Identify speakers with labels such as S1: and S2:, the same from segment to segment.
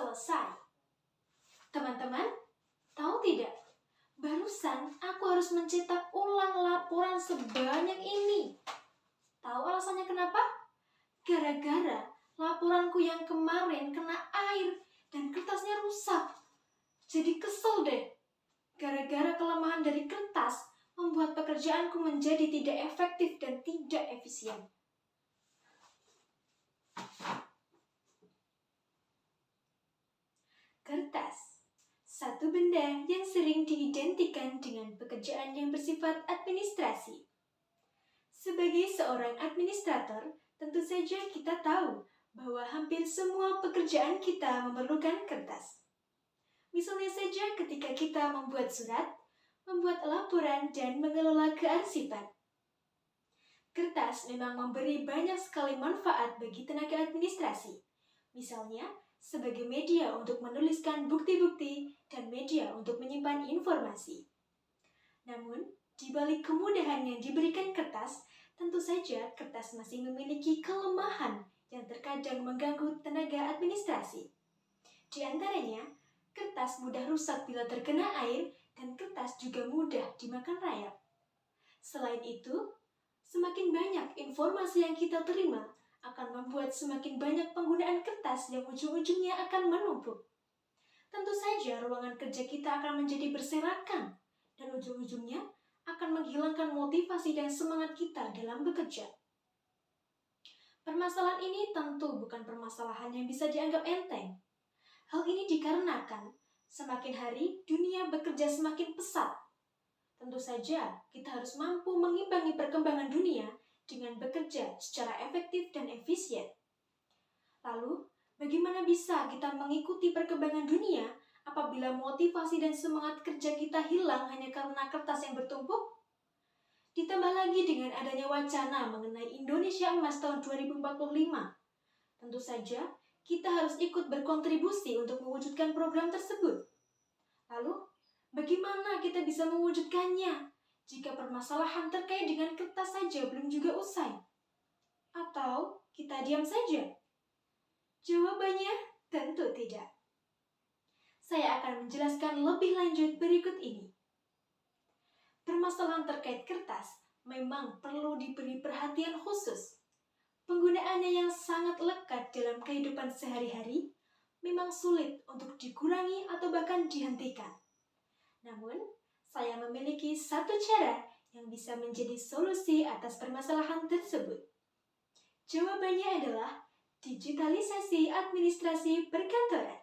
S1: selesai. Teman-teman, tahu tidak? Barusan aku harus mencetak ulang laporan sebanyak ini. Tahu alasannya kenapa? Gara-gara laporanku yang kemarin kena air dan kertasnya rusak. Jadi kesel deh. Gara-gara kelemahan dari kertas membuat pekerjaanku menjadi tidak efektif dan tidak efisien. Kertas, satu benda yang sering diidentikan dengan pekerjaan yang bersifat administrasi. Sebagai seorang administrator, tentu saja kita tahu bahwa hampir semua pekerjaan kita memerlukan kertas. Misalnya saja ketika kita membuat surat, membuat laporan, dan mengelola kearsipan. Kertas memang memberi banyak sekali manfaat bagi tenaga administrasi. Misalnya, sebagai media untuk menuliskan bukti-bukti dan media untuk menyimpan informasi. Namun, di balik kemudahan yang diberikan kertas, tentu saja kertas masih memiliki kelemahan yang terkadang mengganggu tenaga administrasi. Di antaranya, kertas mudah rusak bila terkena air dan kertas juga mudah dimakan rayap. Selain itu, semakin banyak informasi yang kita terima akan membuat semakin banyak penggunaan kertas yang ujung-ujungnya akan menumpuk. Tentu saja ruangan kerja kita akan menjadi berserakan dan ujung-ujungnya akan menghilangkan motivasi dan semangat kita dalam bekerja. Permasalahan ini tentu bukan permasalahan yang bisa dianggap enteng. Hal ini dikarenakan semakin hari dunia bekerja semakin pesat. Tentu saja kita harus mampu mengimbangi perkembangan dunia dengan bekerja secara efektif dan efisien. Lalu, bagaimana bisa kita mengikuti perkembangan dunia apabila motivasi dan semangat kerja kita hilang hanya karena kertas yang bertumpuk? Ditambah lagi dengan adanya wacana mengenai Indonesia Emas tahun 2045. Tentu saja, kita harus ikut berkontribusi untuk mewujudkan program tersebut. Lalu, bagaimana kita bisa mewujudkannya jika permasalahan terkait dengan kertas saja belum juga usai? Atau kita diam saja? Jawabannya tentu tidak. Saya akan menjelaskan lebih lanjut berikut ini. Permasalahan terkait kertas memang perlu diberi perhatian khusus. Penggunaannya yang sangat lekat dalam kehidupan sehari-hari memang sulit untuk dikurangi atau bahkan dihentikan. Namun, saya memiliki satu cara yang bisa menjadi solusi atas permasalahan tersebut. Jawabannya adalah digitalisasi administrasi perkantoran.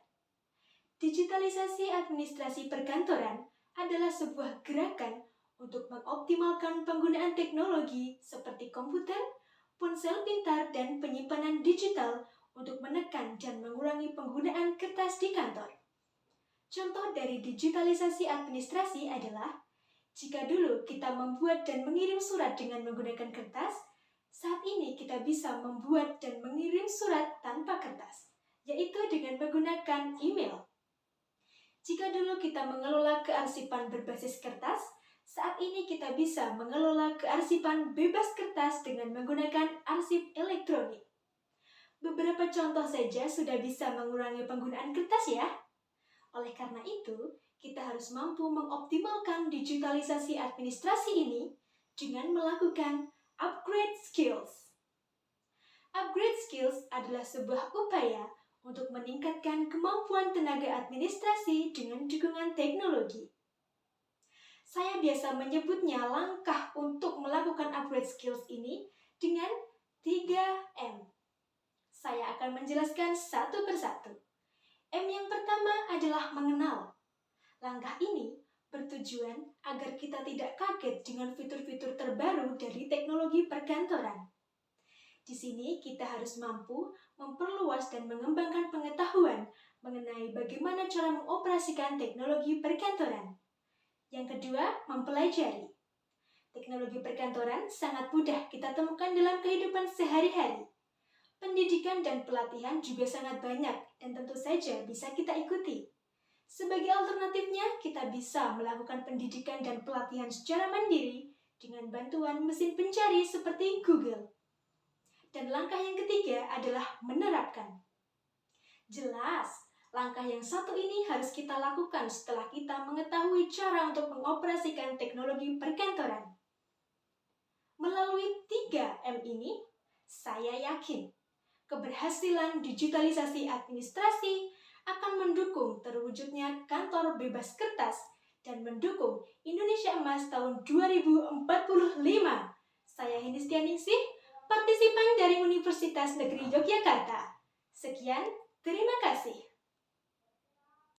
S1: Digitalisasi administrasi perkantoran adalah sebuah gerakan untuk mengoptimalkan penggunaan teknologi seperti komputer, ponsel pintar, dan penyimpanan digital untuk menekan dan mengurangi penggunaan kertas di kantor. Contoh dari digitalisasi administrasi adalah, jika dulu kita membuat dan mengirim surat dengan menggunakan kertas, saat ini kita bisa membuat dan mengirim surat tanpa kertas, yaitu dengan menggunakan email. Jika dulu kita mengelola kearsipan berbasis kertas, saat ini kita bisa mengelola kearsipan bebas kertas dengan menggunakan arsip elektronik. Beberapa contoh saja sudah bisa mengurangi penggunaan kertas ya. Oleh karena itu, kita harus mampu mengoptimalkan digitalisasi administrasi ini dengan melakukan upgrade skills. Upgrade skills adalah sebuah upaya untuk meningkatkan kemampuan tenaga administrasi dengan dukungan teknologi. Saya biasa menyebutnya langkah untuk melakukan upgrade skills ini dengan 3M. Saya akan menjelaskan satu persatu. M yang pertama adalah mengenal. Langkah ini bertujuan agar kita tidak kaget dengan fitur-fitur terbaru dari teknologi perkantoran. Di sini kita harus mampu memperluas dan mengembangkan pengetahuan mengenai bagaimana cara mengoperasikan teknologi perkantoran. Yang kedua, mempelajari. Teknologi perkantoran sangat mudah kita temukan dalam kehidupan sehari-hari. Pendidikan dan pelatihan juga sangat banyak dan tentu saja bisa kita ikuti. Sebagai alternatifnya, kita bisa melakukan pendidikan dan pelatihan secara mandiri dengan bantuan mesin pencari seperti Google. Dan langkah yang ketiga adalah menerapkan. Jelas, Langkah yang satu ini harus kita lakukan setelah kita mengetahui cara untuk mengoperasikan teknologi perkantoran. Melalui 3M ini, saya yakin keberhasilan digitalisasi administrasi akan mendukung terwujudnya kantor bebas kertas dan mendukung Indonesia Emas tahun 2045. Saya Hindistia partisipan dari Universitas Negeri Yogyakarta. Sekian, terima kasih.